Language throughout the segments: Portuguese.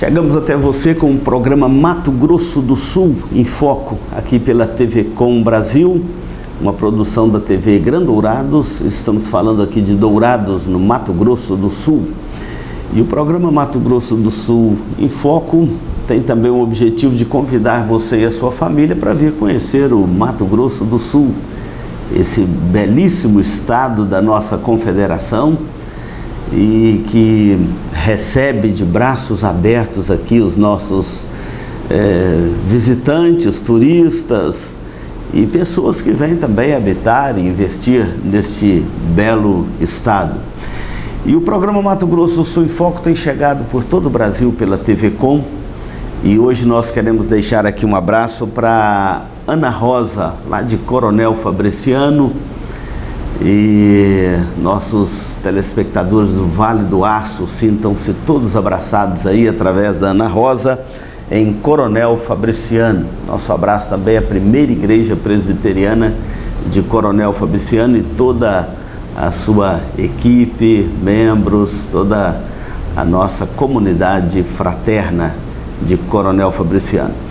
Chegamos até você com o programa Mato Grosso do Sul em Foco, aqui pela TV Com Brasil, uma produção da TV Gran Dourados. Estamos falando aqui de Dourados, no Mato Grosso do Sul. E o programa Mato Grosso do Sul em Foco tem também o objetivo de convidar você e a sua família para vir conhecer o Mato Grosso do Sul, esse belíssimo estado da nossa confederação, e que recebe de braços abertos aqui os nossos visitantes, turistas e pessoas que vêm também habitar e investir neste belo estado. E o programa Mato Grosso do Sul em Foco tem chegado por todo o Brasil pela TV Com, e hoje nós queremos deixar aqui um abraço para Ana Rosa, lá de Coronel Fabriciano. E nossos telespectadores do Vale do Aço sintam-se todos abraçados aí através da Ana Rosa em Coronel Fabriciano. Nosso abraço também à primeira igreja presbiteriana de Coronel Fabriciano e toda a sua equipe, membros, toda a nossa comunidade fraterna de Coronel Fabriciano.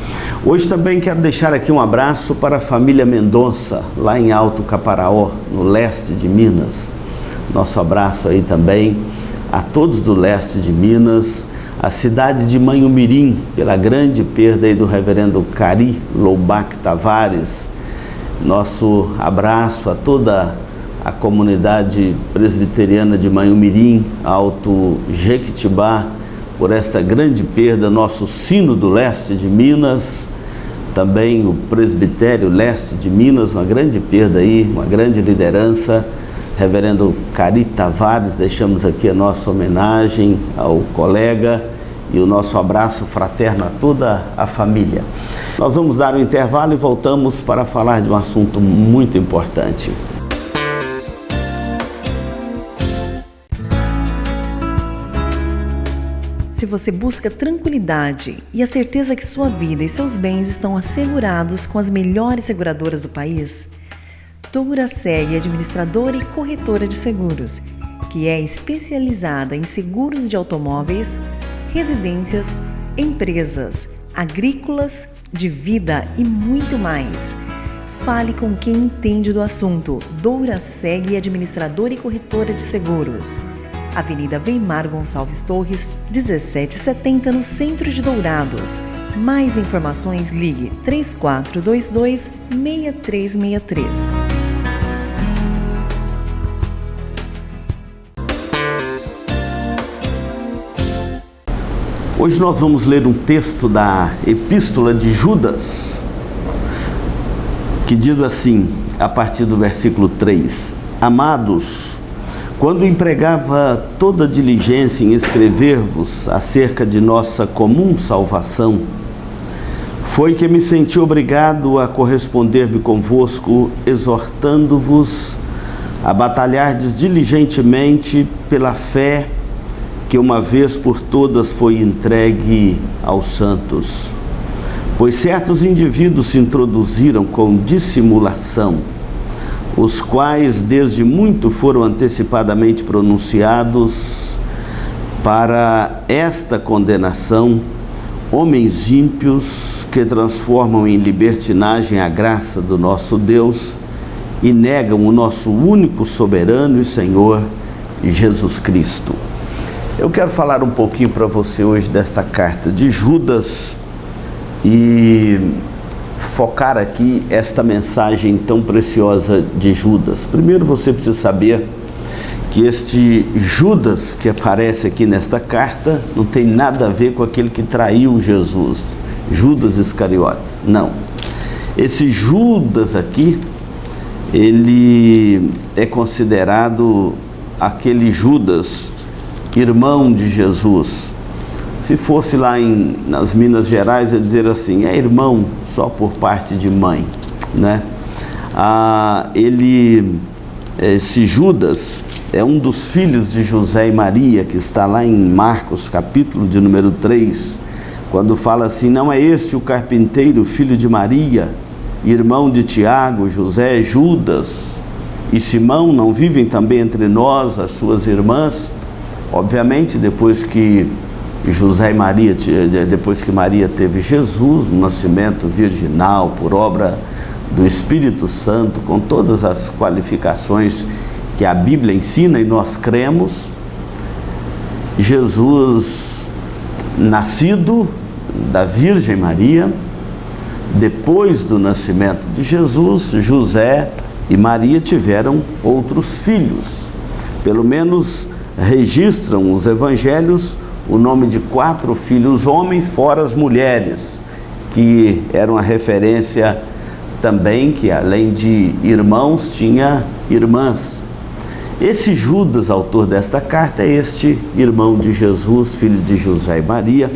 Hoje também quero deixar aqui um abraço para a família Mendonça, lá em Alto Caparaó, no leste de Minas. Nosso abraço aí também a todos do leste de Minas, a cidade de Manhumirim, pela grande perda aí do reverendo Cari Loubac Tavares. Nosso abraço a toda a comunidade presbiteriana de Manhumirim, Alto Jequitibá, por esta grande perda. Nosso Sino do Leste de Minas, também o Presbitério Leste de Minas, uma grande perda aí, uma grande liderança. Reverendo Cari Tavares, deixamos aqui a nossa homenagem ao colega e o nosso abraço fraterno a toda a família. Nós vamos dar um intervalo e voltamos para falar de um assunto muito importante. Se você busca tranquilidade e a certeza que sua vida e seus bens estão assegurados com as melhores seguradoras do país, Douraseg Administradora e Corretora de Seguros, que é especializada em seguros de automóveis, residências, empresas, agrícolas, de vida e muito mais. Fale com quem entende do assunto. Douraseg Administradora e Corretora de Seguros. Avenida Weimar Gonçalves Torres, 1770, no centro de Dourados. Mais informações, ligue 3422-6363. Hoje nós vamos ler um texto da Epístola de Judas, que diz assim, a partir do versículo 3: Amados, quando empregava toda diligência em escrever-vos acerca de nossa comum salvação, foi que me senti obrigado a corresponder-me convosco, exortando-vos a batalhardes diligentemente pela fé que uma vez por todas foi entregue aos santos. Pois certos indivíduos se introduziram com dissimulação, os quais desde muito foram antecipadamente pronunciados para esta condenação, homens ímpios que transformam em libertinagem a graça do nosso Deus e negam o nosso único soberano e Senhor, Jesus Cristo. Eu quero falar um pouquinho para você hoje desta carta de Judas e focar aqui esta mensagem tão preciosa de Judas. Primeiro você precisa saber que este Judas que aparece aqui nesta carta não tem nada a ver com aquele que traiu Jesus, Judas Iscariotes. Não. Esse Judas aqui, ele é considerado aquele Judas, irmão de Jesus. Se fosse lá nas Minas Gerais, ia dizer assim, é irmão só por parte de mãe, né? Esse Judas é um dos filhos de José e Maria, que está lá em Marcos, capítulo de número 3, quando fala assim, não é este o carpinteiro, filho de Maria, irmão de Tiago, José, Judas e Simão, não vivem também entre nós as suas irmãs? Obviamente, depois que José e Maria, depois que Maria teve Jesus, um nascimento virginal por obra do Espírito Santo, com todas as qualificações que a Bíblia ensina e nós cremos. Jesus, nascido da Virgem Maria, depois do nascimento de Jesus, José e Maria tiveram outros filhos. Pelo menos registram os evangelhos o nome de 4 filhos homens, fora as mulheres, que eram a referência também que, além de irmãos, tinha irmãs. Esse Judas, autor desta carta, é este irmão de Jesus, filho de José e Maria,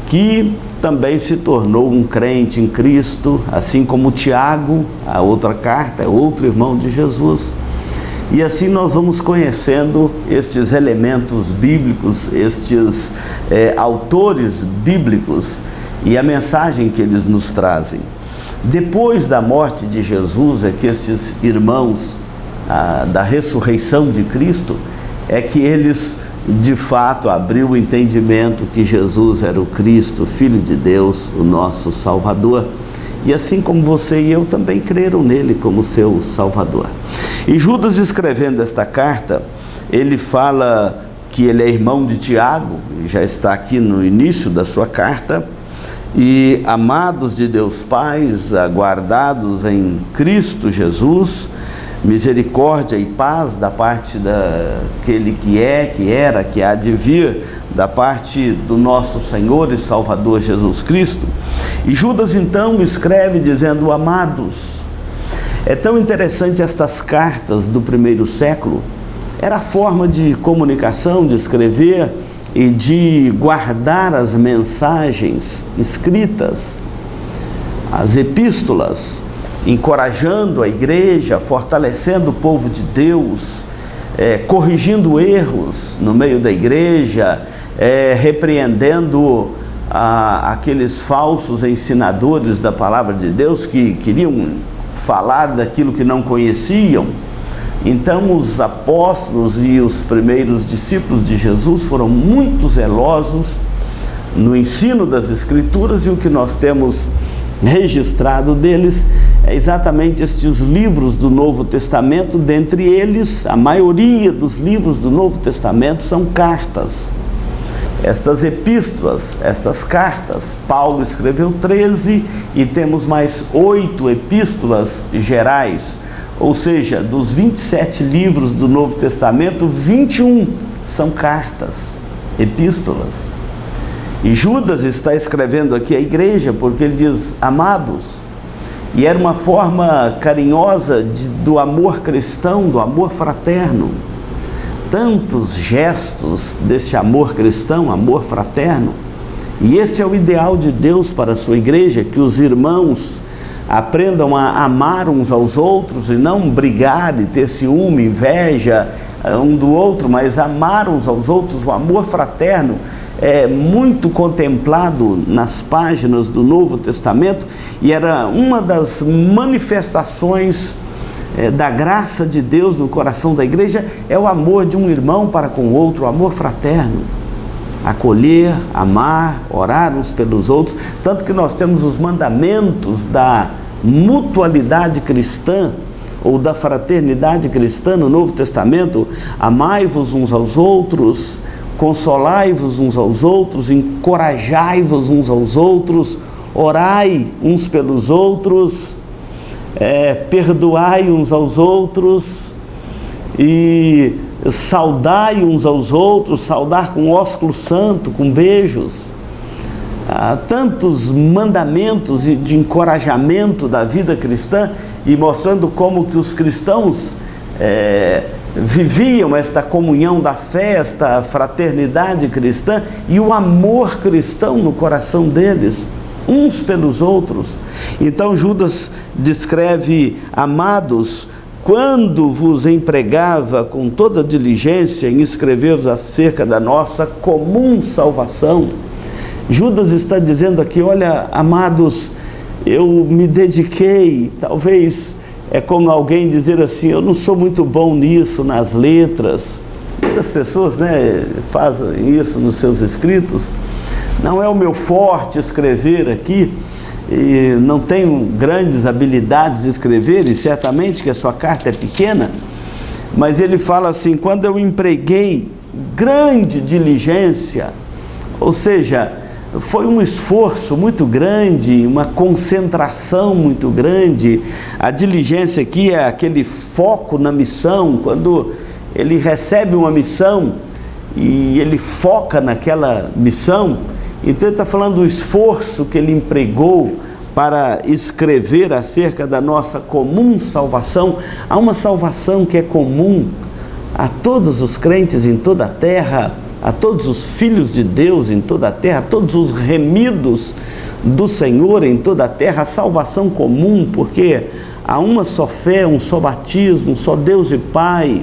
que também se tornou um crente em Cristo, assim como Tiago, a outra carta, é outro irmão de Jesus. E assim nós vamos conhecendo estes elementos bíblicos, estes autores bíblicos e a mensagem que eles nos trazem. Depois da morte de Jesus, é que estes irmãos da ressurreição de Cristo, é que eles de fato abriu o entendimento que Jesus era o Cristo, Filho de Deus, o nosso Salvador. E assim como você e eu também creram nele como seu Salvador. E Judas, escrevendo esta carta, ele fala que ele é irmão de Tiago, já está aqui no início da sua carta, e amados de Deus Pai, aguardados em Cristo Jesus, misericórdia e paz da parte daquele que era, que há de vir, da parte do nosso Senhor e Salvador Jesus Cristo. E Judas então escreve dizendo: amados. É tão interessante estas cartas do primeiro século, era a forma de comunicação, de escrever e de guardar as mensagens escritas, as epístolas, encorajando a igreja, fortalecendo o povo de Deus, corrigindo erros no meio da igreja, repreendendo aqueles falsos ensinadores da palavra de Deus que queriam falar daquilo que não conheciam. Então os apóstolos e os primeiros discípulos de Jesus foram muito zelosos no ensino das Escrituras, e o que nós temos registrado deles é exatamente estes livros do Novo Testamento. Dentre eles, a maioria dos livros do Novo Testamento são cartas. Estas epístolas, estas cartas, Paulo escreveu 13 e temos mais 8 epístolas gerais, ou seja, dos 27 livros do Novo Testamento, 21 são cartas, epístolas. E Judas está escrevendo aqui à igreja porque ele diz: amados, e era uma forma carinhosa do amor cristão, do amor fraterno. Tantos gestos desse amor cristão, amor fraterno, e este é o ideal de Deus para a sua igreja, que os irmãos aprendam a amar uns aos outros e não brigar e ter ciúme, inveja um do outro, mas amar uns aos outros. O amor fraterno é muito contemplado nas páginas do Novo Testamento, e era uma das manifestações da graça de Deus no coração da igreja, é o amor de um irmão para com o outro, o amor fraterno. Acolher, amar, orar uns pelos outros, tanto que nós temos os mandamentos da mutualidade cristã, ou da fraternidade cristã no Novo Testamento: amai-vos uns aos outros, consolai-vos uns aos outros, encorajai-vos uns aos outros, orai uns pelos outros, perdoai uns aos outros e saudai uns aos outros, saudar com ósculo santo, com beijos. Há tantos mandamentos de encorajamento da vida cristã, e mostrando como que os cristãos viviam esta comunhão da fé, esta fraternidade cristã e o amor cristão no coração deles, uns pelos outros. Então Judas descreve: amados, quando vos empregava com toda diligência em escrever-vos acerca da nossa comum salvação. Judas está dizendo aqui: olha, amados, eu me dediquei. Talvez é como alguém dizer assim: eu não sou muito bom nisso, nas letras, Muitas pessoas, né, fazem isso nos seus escritos. Não é o meu forte escrever aqui, e não tenho grandes habilidades de escrever, e certamente que a sua carta é pequena, mas ele fala assim: quando eu empreguei grande diligência, ou seja, foi um esforço muito grande, uma concentração muito grande. A diligência aqui é aquele foco na missão, quando ele recebe uma missão e ele foca naquela missão. Então ele está falando do esforço que ele empregou para escrever acerca da nossa comum salvação. Há uma salvação que é comum a todos os crentes em toda a terra, a todos os filhos de Deus em toda a terra, a todos os remidos do Senhor em toda a terra, a salvação comum, porque há uma só fé, um só batismo, um só Deus e Pai,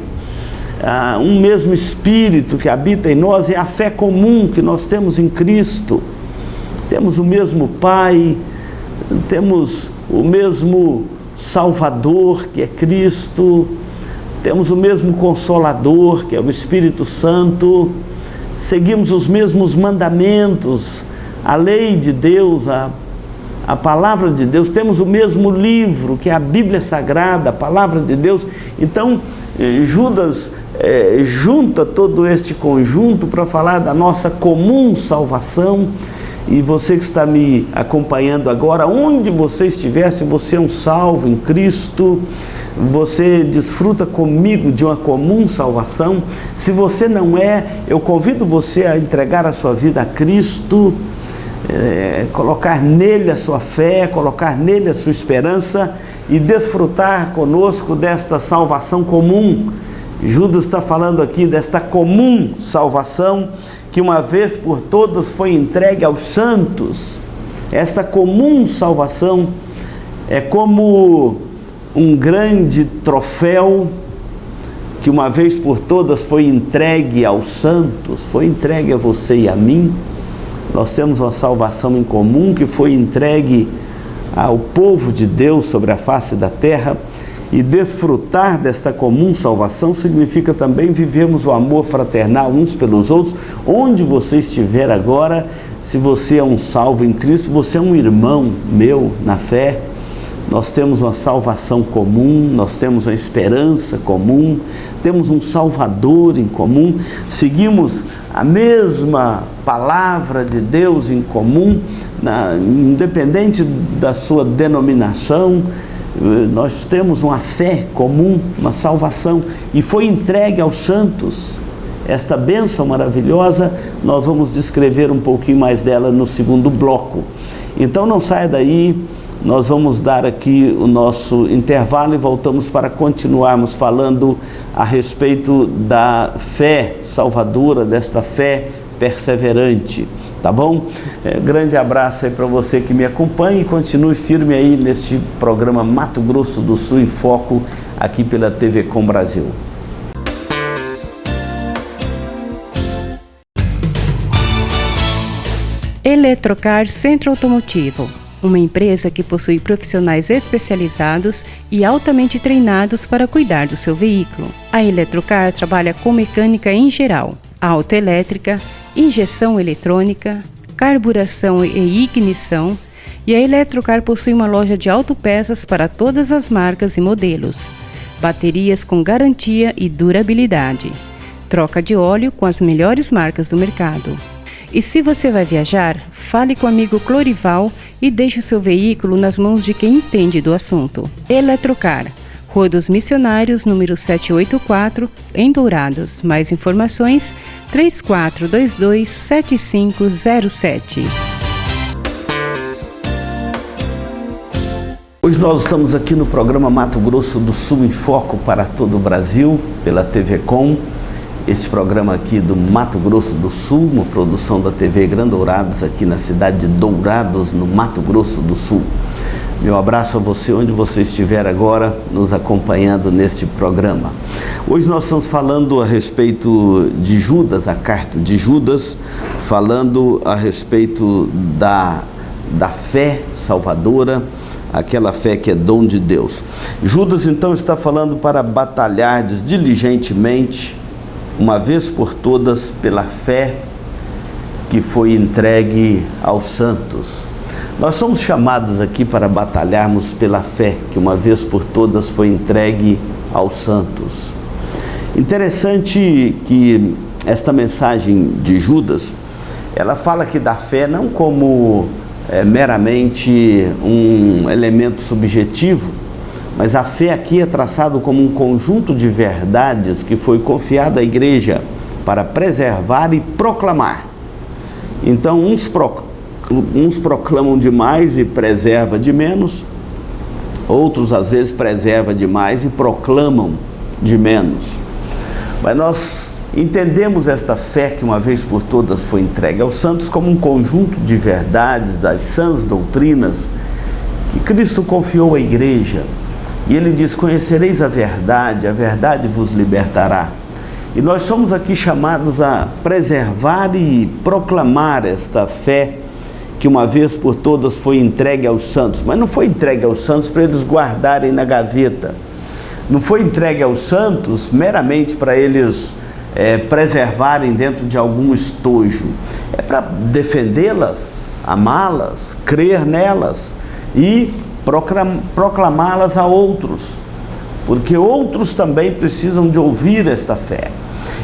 um mesmo Espírito que habita em nós, é a fé comum que nós temos em Cristo. Temos o mesmo Pai, temos o mesmo Salvador, que é Cristo, temos o mesmo Consolador, que é o Espírito Santo, seguimos os mesmos mandamentos, a lei de Deus, a palavra de Deus, temos o mesmo livro, que é a Bíblia Sagrada, a palavra de Deus. Então, Judas junta todo este conjunto para falar da nossa comum salvação. E você que está me acompanhando agora, onde você estiver, se você é um salvo em Cristo, você desfruta comigo de uma comum salvação. Se você não é, eu convido você a entregar a sua vida a Cristo, colocar nele a sua fé, colocar nele a sua esperança e desfrutar conosco desta salvação comum. Judas está falando aqui desta comum salvação que uma vez por todas foi entregue aos santos. Esta comum salvação é como um grande troféu que uma vez por todas foi entregue aos santos, foi entregue a você e a mim. Nós temos uma salvação em comum que foi entregue ao povo de Deus sobre a face da terra. E desfrutar desta comum salvação significa também vivermos o amor fraternal uns pelos outros. Onde você estiver agora, se você é um salvo em Cristo, você é um irmão meu na fé. Nós temos uma salvação comum, nós temos uma esperança comum, temos um Salvador em comum, seguimos a mesma palavra de Deus em comum, independente da sua denominação. Nós temos uma fé comum, uma salvação, e foi entregue aos santos. Esta bênção maravilhosa, nós vamos descrever um pouquinho mais dela no segundo bloco. Então não saia daí, nós vamos dar aqui o nosso intervalo e voltamos para continuarmos falando a respeito da fé salvadora, desta fé perseverante. Tá bom? Grande abraço aí para você que me acompanha e continue firme aí neste programa Mato Grosso do Sul em Foco, aqui pela TV Com Brasil. Eletrocar Centro Automotivo, uma empresa que possui profissionais especializados e altamente treinados para cuidar do seu veículo. A Eletrocar trabalha com mecânica em geral, autoelétrica, injeção eletrônica, carburação e ignição, e a Eletrocar possui uma loja de autopeças para todas as marcas e modelos, baterias com garantia e durabilidade, troca de óleo com as melhores marcas do mercado. E se você vai viajar, fale com o amigo Clorival e deixe o seu veículo nas mãos de quem entende do assunto. Eletrocar, Rua dos Missionários, número 784, em Dourados. Mais informações, 3422-7507. Hoje nós estamos aqui no programa Mato Grosso do Sul em Foco para todo o Brasil, pela TV Com. Este programa aqui do Mato Grosso do Sul, uma produção da TV Grandourados, aqui na cidade de Dourados, no Mato Grosso do Sul. Meu abraço a você, onde você estiver agora, nos acompanhando neste programa. Hoje nós estamos falando a respeito de Judas, a carta de Judas, falando a respeito da fé salvadora, aquela fé que é dom de Deus. Judas, então, está falando para batalhardes diligentemente uma vez por todas pela fé que foi entregue aos santos. Nós somos chamados aqui para batalharmos pela fé que uma vez por todas foi entregue aos santos. Interessante que esta mensagem de Judas, ela fala aqui da fé não como meramente um elemento subjetivo, mas a fé aqui é traçado como um conjunto de verdades que foi confiado à igreja para preservar e proclamar. Então, uns proclamam demais e preserva de menos, outros às vezes preserva demais e proclamam de menos. Mas nós entendemos esta fé que uma vez por todas foi entregue aos santos como um conjunto de verdades, das sãs doutrinas que Cristo confiou à igreja. E ele diz: conhecereis a verdade vos libertará. E nós somos aqui chamados a preservar e proclamar esta fé que uma vez por todas foi entregue aos santos. Mas não foi entregue aos santos para eles guardarem na gaveta. Não foi entregue aos santos meramente para eles preservarem dentro de algum estojo. É para defendê-las, amá-las, crer nelas e proclamá-las a outros, porque outros também precisam de ouvir esta fé.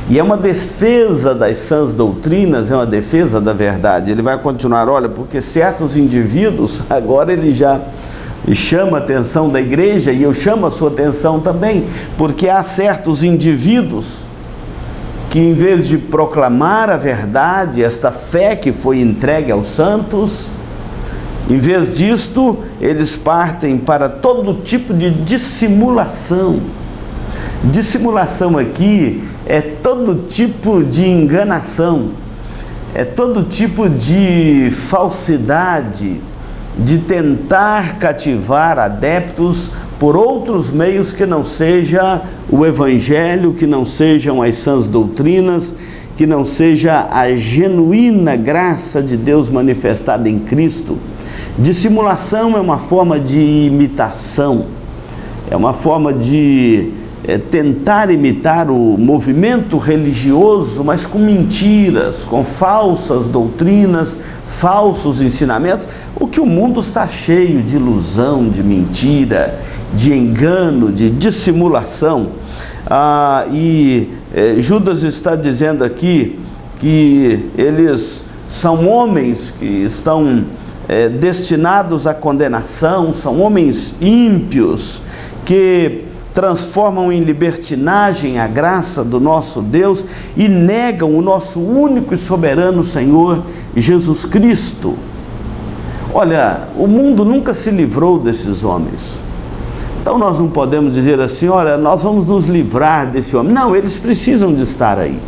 E é uma defesa das sãs doutrinas, é uma defesa da verdade. Ele vai continuar: olha, porque certos indivíduos, agora ele já chama a atenção da igreja, e eu chamo a sua atenção também, porque há certos indivíduos que, em vez de proclamar a verdade, esta fé que foi entregue aos santos, em vez disto, eles partem para todo tipo de dissimulação. Dissimulação aqui é todo tipo de enganação, é todo tipo de falsidade, de tentar cativar adeptos por outros meios que não seja o Evangelho, que não sejam as sãs doutrinas, que não seja a genuína graça de Deus manifestada em Cristo. Dissimulação é uma forma de imitação, é uma forma de tentar imitar o movimento religioso, mas com mentiras, com falsas doutrinas, falsos ensinamentos. O que o mundo está cheio de ilusão, de mentira, de engano, de dissimulação. Judas está dizendo aqui que eles são homens que estão destinados à condenação, são homens ímpios que transformam em libertinagem a graça do nosso Deus e negam o nosso único e soberano Senhor Jesus Cristo. Olha, o mundo nunca se livrou desses homens. Então nós não podemos dizer assim: olha, nós vamos nos livrar desse homem. Não, eles precisam de estar aí.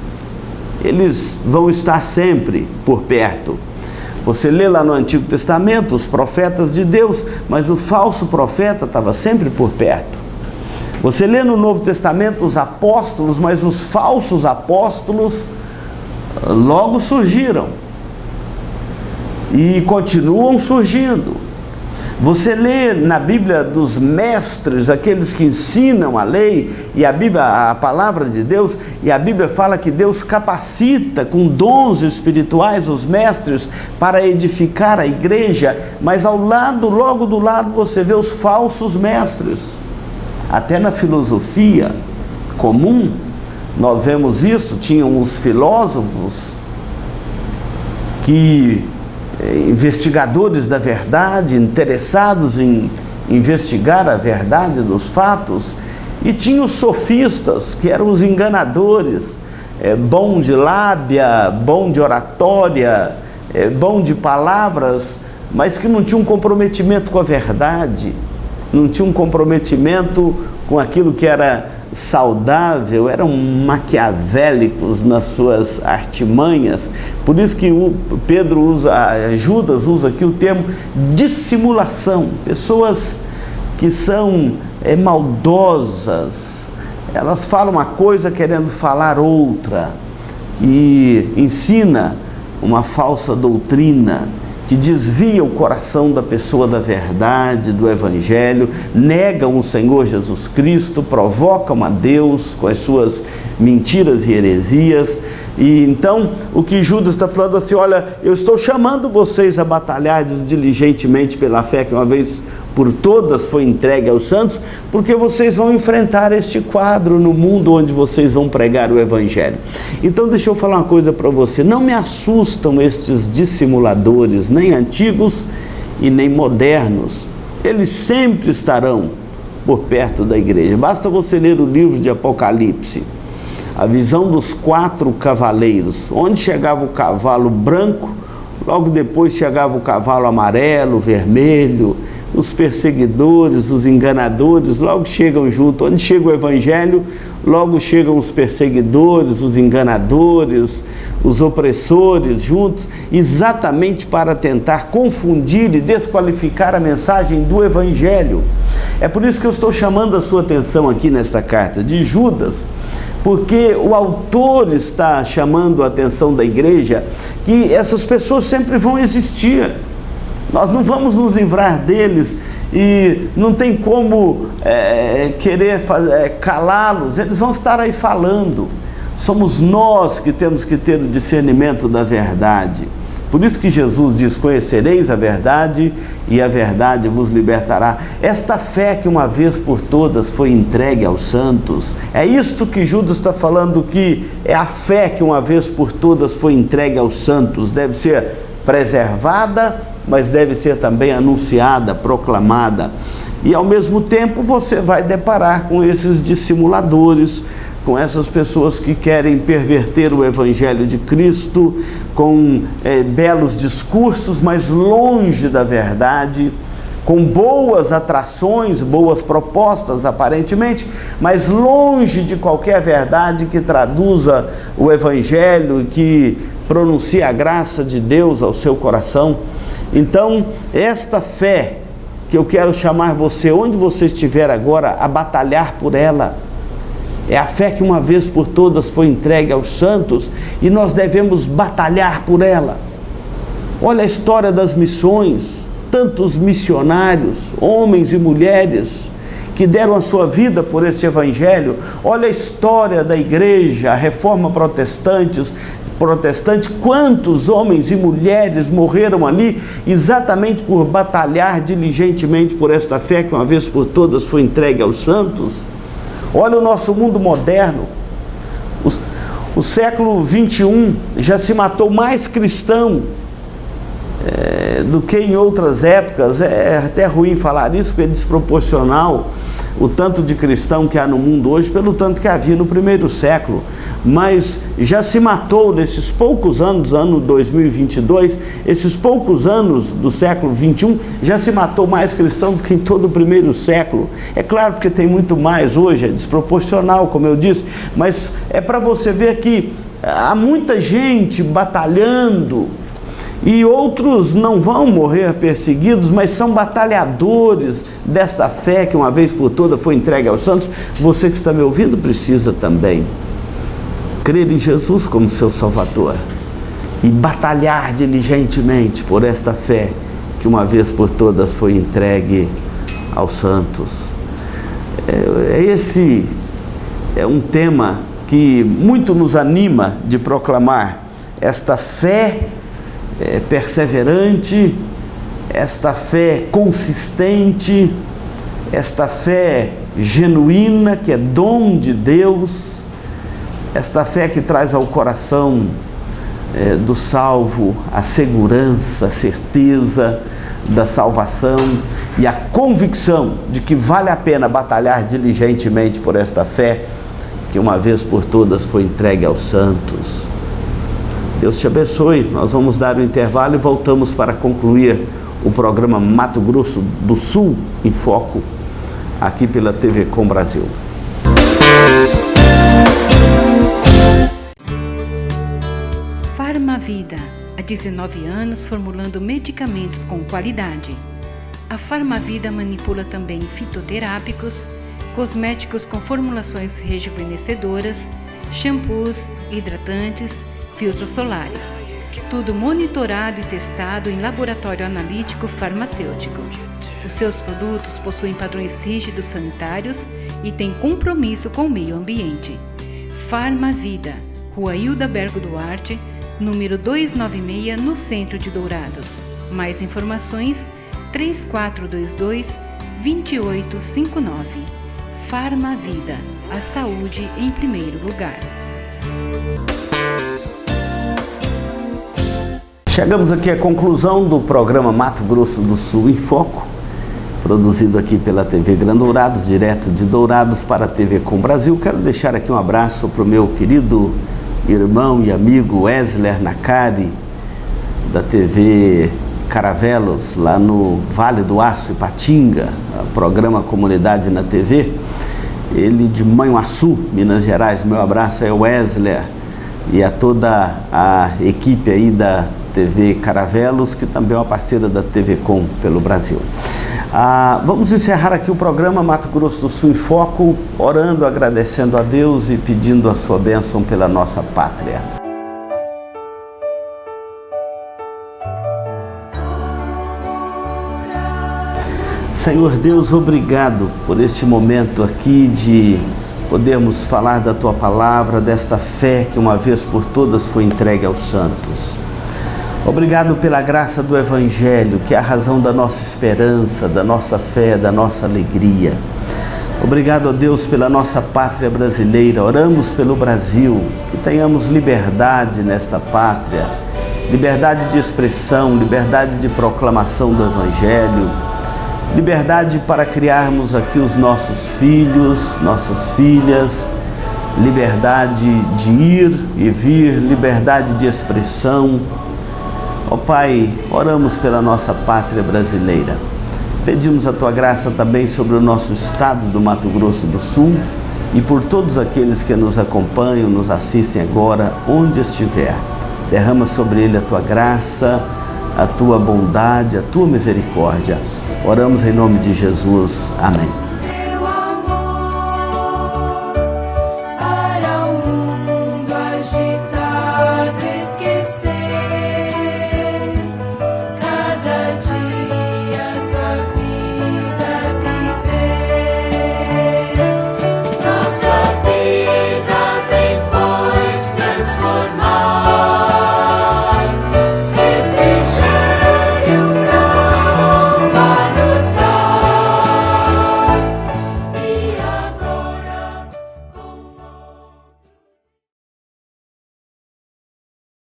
Eles vão estar sempre por perto. Você lê lá no Antigo Testamento os profetas de Deus, mas o falso profeta estava sempre por perto. Você lê no Novo Testamento os apóstolos, mas os falsos apóstolos logo surgiram e continuam surgindo. Você lê na Bíblia dos mestres, aqueles que ensinam a lei, e a palavra de Deus, e a Bíblia fala que Deus capacita com dons espirituais os mestres para edificar a igreja, mas logo do lado você vê os falsos mestres. Até na filosofia comum nós vemos isso. Tinham os filósofos que investigadores da verdade, interessados em investigar a verdade dos fatos, e tinha os sofistas, que eram os enganadores, bom de lábia, bom de oratória, bom de palavras, mas que não tinham comprometimento com a verdade, não tinham comprometimento com aquilo que era saudável, eram maquiavélicos nas suas artimanhas. Por isso que Judas usa aqui o termo dissimulação. Pessoas que são maldosas, elas falam uma coisa querendo falar outra, que ensina uma falsa doutrina, que desvia o coração da pessoa da verdade, do Evangelho, negam o Senhor Jesus Cristo, provocam a Deus com as suas mentiras e heresias. E então o que Judas está falando assim: olha, eu estou chamando vocês a batalhar diligentemente pela fé que uma vez por todas foi entregue aos santos, porque vocês vão enfrentar este quadro no mundo onde vocês vão pregar o Evangelho. Então deixa eu falar uma coisa para você: não me assustam estes dissimuladores, nem antigos e nem modernos. Eles sempre estarão por perto da igreja. Basta você ler o livro de Apocalipse, a visão dos 4 cavaleiros. Onde chegava o cavalo branco, logo depois chegava o cavalo amarelo, vermelho. Os perseguidores, os enganadores, logo chegam junto. Onde chega o Evangelho, logo chegam os perseguidores, os enganadores, os opressores juntos, exatamente para tentar confundir e desqualificar a mensagem do Evangelho. É por isso que eu estou chamando a sua atenção aqui nesta carta de Judas, porque o autor está chamando a atenção da igreja que essas pessoas sempre vão existir. Nós não vamos nos livrar deles e não tem como querer calá-los. Eles vão estar aí falando. Somos nós que temos que ter o discernimento da verdade. Por isso que Jesus diz: conhecereis a verdade e a verdade vos libertará. Esta fé que uma vez por todas foi entregue aos santos, é isto que Judas está falando, que é a fé que uma vez por todas foi entregue aos santos. Deve ser preservada, mas deve ser também anunciada, proclamada. E ao mesmo tempo você vai deparar com esses dissimuladores, com essas pessoas que querem perverter o Evangelho de Cristo, com belos discursos, mas longe da verdade, com boas atrações, boas propostas aparentemente, mas longe de qualquer verdade que traduza o Evangelho, que pronuncie a graça de Deus ao seu coração. Então, esta fé que eu quero chamar você, onde você estiver agora, a batalhar por ela, é a fé que uma vez por todas foi entregue aos santos e nós devemos batalhar por ela. Olha a história das missões, tantos missionários, homens e mulheres, que deram a sua vida por este Evangelho. Olha a história da igreja, a reforma protestante, quantos homens e mulheres morreram ali exatamente por batalhar diligentemente por esta fé que uma vez por todas foi entregue aos santos. Olha o nosso mundo moderno. O século 21 já se matou mais cristão do que em outras épocas. É até ruim falar isso, porque é desproporcional o tanto de cristão que há no mundo hoje pelo tanto que havia no primeiro século. Mas já se matou nesses poucos anos, ano 2022, esses poucos anos do século 21, já se matou mais cristão do que em todo o primeiro século. É claro, porque tem muito mais hoje, é desproporcional, como eu disse, mas é para você ver que há muita gente batalhando, e outros não vão morrer perseguidos, mas são batalhadores desta fé que uma vez por toda foi entregue aos santos. Você que está me ouvindo precisa também crer em Jesus como seu Salvador e batalhar diligentemente por esta fé que uma vez por todas foi entregue aos santos. Esse é um tema que muito nos anima de proclamar, esta fé perseverante, esta fé consistente, esta fé genuína, que é dom de Deus, esta fé que traz ao coração do salvo a segurança, a certeza da salvação e a convicção de que vale a pena batalhar diligentemente por esta fé que uma vez por todas foi entregue aos santos. Deus te abençoe. Nós vamos dar um intervalo e voltamos para concluir o programa Mato Grosso do Sul em Foco, aqui pela TV Com Brasil. Farmavida, há 19 anos formulando medicamentos com qualidade. A Farmavida manipula também fitoterápicos, cosméticos com formulações rejuvenescedoras, shampoos, hidratantes, filtros solares. tudo monitorado e testado em laboratório analítico farmacêutico. Os seus produtos possuem padrões rígidos sanitários e têm compromisso com o meio ambiente. Farmavida, Rua Hilda Bergo Duarte, número 296, no centro de Dourados. Mais informações, 3422-2859. Farmavida, a saúde em primeiro lugar. Chegamos aqui à conclusão do programa Mato Grosso do Sul em Foco, produzido aqui pela TV Gran Dourados, direto de Dourados para a TV Com Brasil. Quero deixar aqui um abraço para o meu querido irmão e amigo Wesley Nakari, da TV Caravelos, lá no Vale do Aço, Ipatinga, programa Comunidade na TV. Ele de Manhuaçu, Minas Gerais. Meu abraço é o Wesley e a toda a equipe aí da TV Caravelos, que também é uma parceira da TV Com pelo Brasil. Vamos encerrar aqui o programa Mato Grosso do Sul em Foco, orando, agradecendo a Deus e pedindo a sua bênção pela nossa pátria. Senhor Deus, obrigado por este momento aqui de podermos falar da Tua Palavra, desta fé que uma vez por todas foi entregue aos santos. Obrigado pela graça do Evangelho, que é a razão da nossa esperança, da nossa fé, da nossa alegria. Obrigado, ó Deus, pela nossa pátria brasileira. Oramos pelo Brasil, que tenhamos liberdade nesta pátria, liberdade de expressão, liberdade de proclamação do Evangelho, liberdade para criarmos aqui os nossos filhos, nossas filhas, liberdade de ir e vir, liberdade de expressão. Ó Pai, oramos pela nossa pátria brasileira. Pedimos a Tua graça também sobre o nosso estado do Mato Grosso do Sul e por todos aqueles que nos acompanham, nos assistem agora, onde estiver. Derrama sobre ele a Tua graça, a Tua bondade, a Tua misericórdia. Oramos em nome de Jesus. Amém.